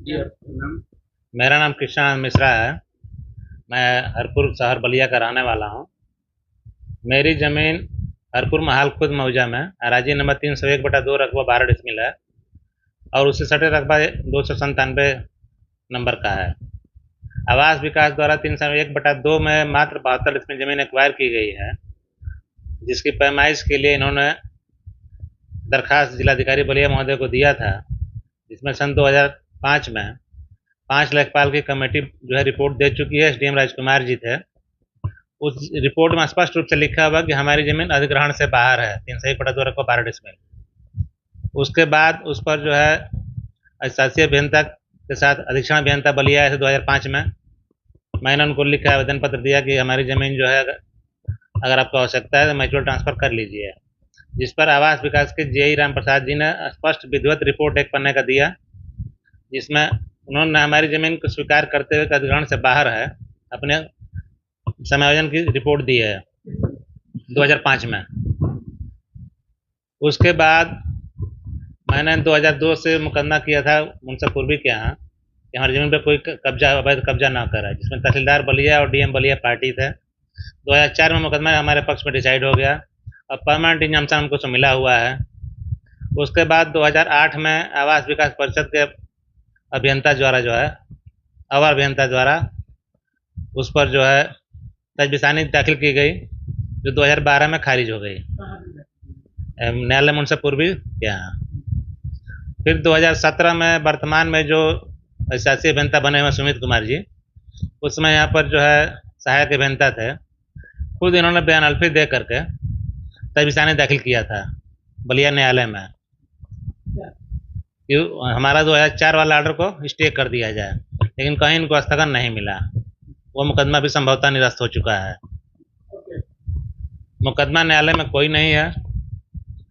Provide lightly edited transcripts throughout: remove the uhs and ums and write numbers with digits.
जी, आपका नाम? मेरा नाम कृष्णानंद मिश्रा है। मैं हरपुर शहर बलिया का रहने वाला हूँ। मेरी ज़मीन हरपुर महाल खुद मौजा में अराजी नंबर 301/2 रकबा 12 डिसमिल है और उससे सटे रकबा 297 नंबर का है। आवास विकास द्वारा 301/2 में मात्र 72 डिसमिल ज़मीन एक्वायर की गई है, जिसकी पैमाइश के लिए इन्होंने दरखास्त जिलाधिकारी बलिया महोदय को दिया था, जिसमें सन 2005 में 5 लेखपाल की कमेटी जो है रिपोर्ट दे चुकी है। एसडीएम राजकुमार जी थे। उस रिपोर्ट में स्पष्ट रूप से लिखा हुआ कि हमारी जमीन अधिग्रहण से बाहर है, 301/2 रकबा 12 डिसमिल। उसके बाद उस पर जो है शासी अभियंता के साथ अधीक्षण अभियंता बलिया है 2005 में मैंने उनको लिखा आवेदन पत्र दिया कि हमारी ज़मीन जो है अगर आपको आवश्यकता है तो म्यूचुअल ट्रांसफ़र कर लीजिए, जिस पर आवास विकास के जेई राम प्रसाद जी ने स्पष्ट विधिवत रिपोर्ट एक पन्ने का दिया, जिसमें उन्होंने हमारी ज़मीन को स्वीकार करते हुए अधिग्रहण से बाहर है अपने समायोजन की रिपोर्ट दी है 2005 में। उसके बाद मैंने 2002 से मुकदमा किया था मुंसफ पूर्वी के यहाँ कि हमारी ज़मीन पर कोई कब्जा अवैध कब्जा ना करे, जिसमें तहसीलदार बलिया और डीएम बलिया पार्टी थे। 2004 में मुकदमा हमारे पक्ष में डिसाइड हो गया और परमानेंट इंजम्पशन हमको से मिला हुआ है। उसके बाद 2008 में आवास विकास परिषद के अभियंता द्वारा जो है अवर अभियंता द्वारा उस पर जो है तजबिसानी दाखिल की गई, जो 2012 में खारिज हो गई न्यायालय मुंसफ पूर्वी के यहाँ। फिर 2017 में वर्तमान में जो शासी अभियंता बने हुए सुमित कुमार जी, उसमें यहाँ पर जो है सहायक अभियंता थे, खुद इन्होंने बयान अल्फी दे करके तजबिसानी दाखिल किया था बलिया न्यायालय में कि हमारा 2004 वाला ऑर्डर को स्टे कर दिया जाए, लेकिन कहीं इनको स्थगन नहीं मिला। वो मुकदमा भी संभवतः निरस्त हो चुका है। मुकदमा न्यायालय में कोई नहीं है,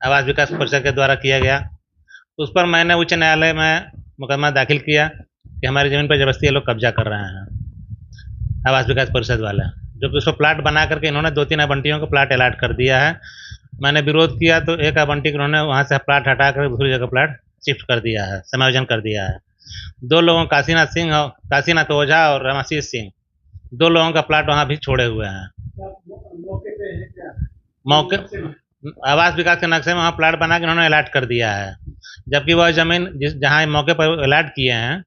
आवास विकास परिषद के द्वारा किया गया। तो उस पर मैंने उच्च न्यायालय में मुकदमा दाखिल किया कि हमारी ज़मीन पर जबरदस्ती ये लोग कब्जा कर रहे हैं, आवास विकास परिषद वाले, जो कि उसको प्लाट बना करके इन्होंने 2-3 आवंटियों को प्लाट अलाट कर दिया है। मैंने विरोध किया तो एक आवंटी को उन्होंने वहाँ से प्लाट हटा कर दूसरी जगह प्लाट शिफ्ट कर दिया है, समायोजन कर दिया है। 2 लोगों काशीनाथ ओझा और रमाशीष सिंह, 2 लोगों का प्लाट वहाँ भी छोड़े हुए हैं। मौके आवास विकास के नक्शे में वहाँ प्लाट बना के उन्होंने अलाट कर दिया है, जबकि वह ज़मीन जहाँ मौके पर अलाट किए हैं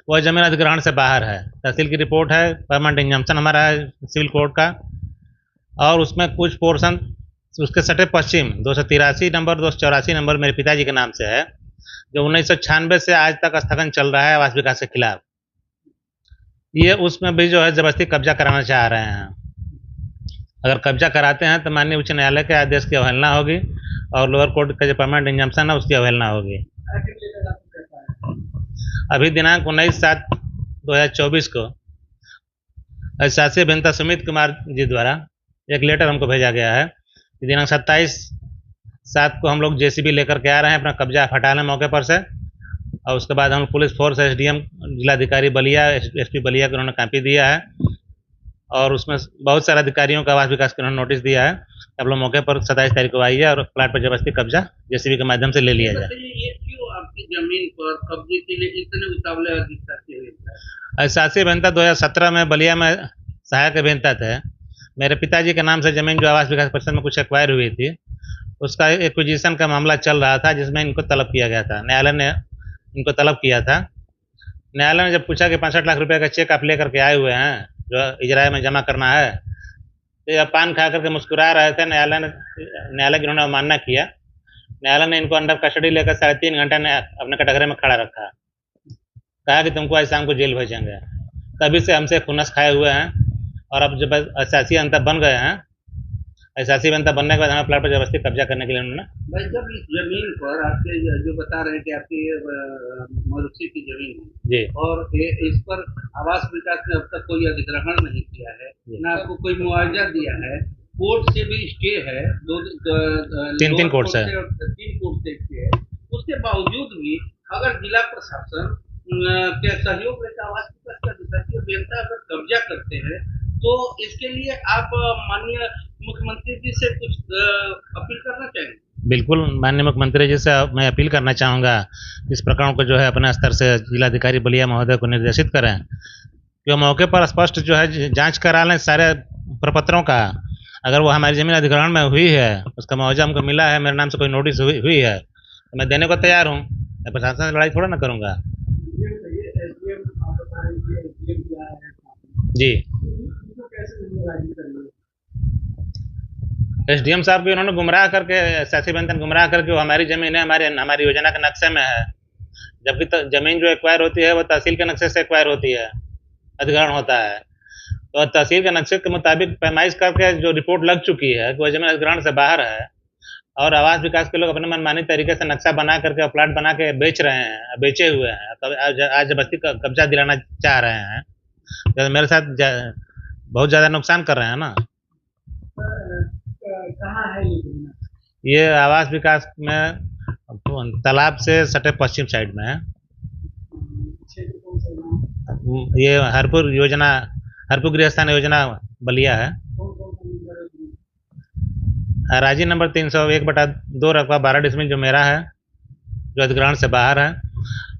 वह ज़मीन अधिग्रहण से बाहर है। तहसील की रिपोर्ट है, परमानेंट इंजम्पशन हमारा है सिविल कोर्ट का, और उसमें कुछ पोर्शन उसके सटे पश्चिम 283 नंबर 284 नंबर मेरे पिताजी के नाम से है, जो 1996 से आज तक स्थगन चल रहा है आवास विकास के खिलाफ। ये उसमें भी जो है जबरदस्ती कब्जा कराना चाह रहे हैं। अगर कब्जा कराते हैं तो माननीय उच्च न्यायालय के आदेश की अवहेलना होगी और लोअर कोर्ट का जो परमानेंट इंजम्पशन है उसकी अवहेलना होगी। अभी दिनांक 19/7/2024 को शासी अभियंता सुमित कुमार जी द्वारा एक लेटर हमको भेजा गया है कि दिनांक 27/7 को हम लोग जेसीबी लेकर के आ रहे हैं अपना कब्जा हटाने मौके पर से, और उसके बाद हम पुलिस फोर्स एसडीएम जिलाधिकारी बलिया एसपी बलिया को उन्होंने कॉपी दिया है और उसमें बहुत सारे अधिकारियों का आवास विकास के उन्होंने नोटिस दिया है। आप लोग मौके पर 27 तारीख को आइए और प्लाट पर जबरदस्ती कब्जा जेसीबी के माध्यम से ले लिया जाए। ये क्यों आपकी जमीन पर कब्जे के लिए इतने उतावले अधिकारी? शासी अभियंता 2017 में बलिया में सहायक अभियंता थे। मेरे पिताजी के नाम से जमीन जो आवास विकास परिषद में कुछ एक्वायर हुई थी, उसका एक्विजिशन का मामला चल रहा था, जिसमें इनको तलब किया गया था। न्यायालय ने इनको तलब किया था। न्यायालय ने जब पूछा कि 65 लाख रुपए का चेक आप लेकर के आए हुए हैं जो इजराय में जमा करना है, तो ये पान खा करके मुस्कुरा रहे थे। न्यायालय की उन्होंने अवमानना किया। न्यायालय ने इनको अंडर कस्टडी लेकर 3.5 घंटे अपने कटघरे में खड़ा रखा, कहा कि तुमको आज शाम को जेल भेजेंगे। तभी से हमसे खुन्नस खाए हुए हैं और अब जब शासी अभियंता बन गए हैं, शासी अभियंता बनने के बाद हमें प्लाट पर जबरदस्ती कब्जा करने के लिए उन्होंने। भाई, जब इस जमीन पर आपके जो बता रहे हैं कि आपकी मौसी की जमीन है जी, और इस पर आवास विकास ने अब तक कोई अधिग्रहण नहीं किया है, ना आपको कोई मुआवजा दिया है, कोर्ट से भी स्टे है, तीन कोर्ट से 3 कोर्ट से स्टे है, उसके बावजूद भी अगर जिला प्रशासन के सहयोग लेकर आवास विकास का अधिकारी अभियंता अगर कब्जा करते हैं, तो इसके लिए आप माननीय मुख्यमंत्री जी से कुछ अपील करना चाहेंगे? बिल्कुल माननीय मुख्यमंत्री जी से मैं अपील करना चाहूँगा इस प्रकरण को जो है अपने स्तर से जिलाधिकारी बलिया महोदय को निर्देशित करें कि वो मौके पर स्पष्ट जो है जांच करा लें सारे प्रपत्रों का। अगर वो हमारी जमीन अधिग्रहण में हुई है, उसका मुआवजा हमको मिला है, मेरे नाम से कोई नोटिस हुई है, तो मैं देने को तैयार हूँ। मैं प्रशासन से लड़ाई थोड़ा ना करूँगा। जी, एसडीएम साहब भी उन्होंने गुमराह करके, सियासी बंधन गुमराह करके, वो हमारी जमीन है, हमारी योजना के नक्शे में है, जबकि जमीन जो एक्वायर होती है वो तहसील के नक्शे से एक्वायर होती है, अधिग्रहण होता है। तो तहसील के नक्शे के मुताबिक पैमाइश करके जो रिपोर्ट लग चुकी है कि वह जमीन अधिग्रहण से बाहर है, और आवास विकास के लोग अपने मनमानी तरीके से नक्शा बना करके प्लाट बना के बेच रहे हैं, बेचे हुए हैं, आज जबरदस्ती कब्जा दिलाना चाह रहे हैं, तो मेरे साथ बहुत ज़्यादा नुकसान कर रहे हैं ना। कहाँ है ये आवास विकास में तालाब से सटे पश्चिम साइड में है। ये हरपुर गृहस्थान योजना बलिया है। राजी नंबर 301/2 रकबा 12 डिसमिल जो मेरा है, जो अधिग्रहण से बाहर है,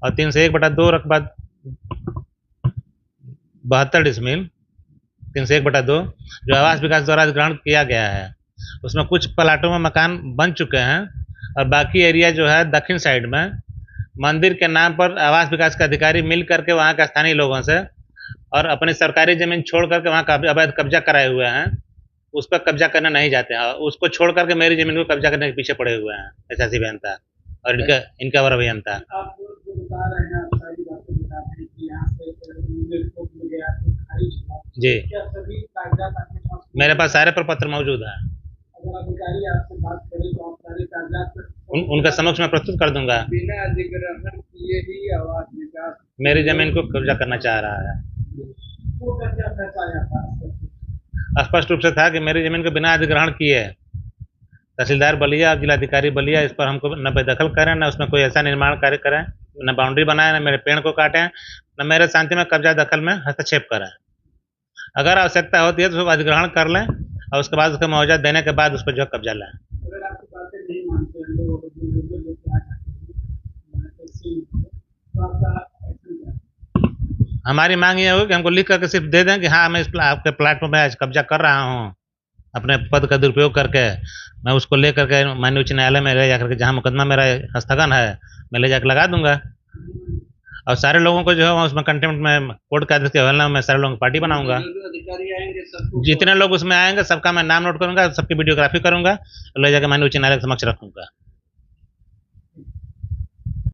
और 301/2 रकबा 72 डिसमिल 301/2 जो आवास विकास द्वारा अधिग्रहण किया गया है। उसमें कुछ प्लाटों में मकान बन चुके हैं, और बाकी एरिया जो है दक्षिण साइड में मंदिर के नाम पर आवास विकास के अधिकारी मिल करके वहाँ के स्थानीय लोगों से और अपनी सरकारी जमीन छोड़ करके वहाँ अवैध कब्जा कराए हुए हैं। उस पर कब्जा करने नहीं जाते हैं, उसको छोड़ करके मेरी जमीन को कब्जा करने के पीछे पड़े हुए हैं एसएससी अभियंता और इनका वर अभियंता। आप जो बता रहे हैं, आप सारी बातें बता रहे हैं कि यहाँ से को मिल गया, खारिज हुआ, जी, क्या सभी कागजात आपके पास? मेरे पास सारे प्रपत्र मौजूद हैं। अगर अधिकारी आपसे बात करें तो आप सारे कागजात उनका समक्ष में प्रस्तुत कर दूंगा। बिना अधिग्रहण किए ही आवास विकास मेरी जमीन को कब्जा करना चाह रहा है। वो क्या फैसला आया था? स्पष्ट रूप से था कि मेरी जमीन को बिना अधिग्रहण किए तहसीलदार बलिया और जिलाधिकारी बलिया इस पर हमको न बेदखल करें, न उसमें कोई ऐसा निर्माण कार्य करें, न बाउंड्री बनाए, न मेरे पेड़ को काटें, न मेरे शांति में कब्जा दखल में हस्तक्षेप करें। अगर आवश्यकता होती है तो उसको अधिग्रहण कर लें और उसके बाद उसका मुआवजा देने के बाद उस पर जो कब्जा लें। अगर आपकी बातें नहीं मानते हैं लोग, तो आपका हमारी मांग ये होगी कि हमको लिख करके सिर्फ दे दें कि हाँ मैं आपके प्लाट पर मैं आज कब्जा कर रहा हूँ, अपने पद का दुरुपयोग करके मैं उसको ले करके माननीय उच्च न्यायालय में ले जाकर के जहाँ मुकदमा मेरा हस्तगन है मैं ले जाकर लगा दूंगा, और सारे लोगों को जो है उसमें कंटेम्प्ट में कोर्ट के आदेश के हवाले में सारे लोगों की पार्टी बनाऊंगा। जितने लोग उसमें आएंगे सबका मैं नाम नोट करूंगा, सबकी वीडियोग्राफी करूंगा और ले जाकर माननीय उच्च न्यायालय के समक्ष रखूंगा।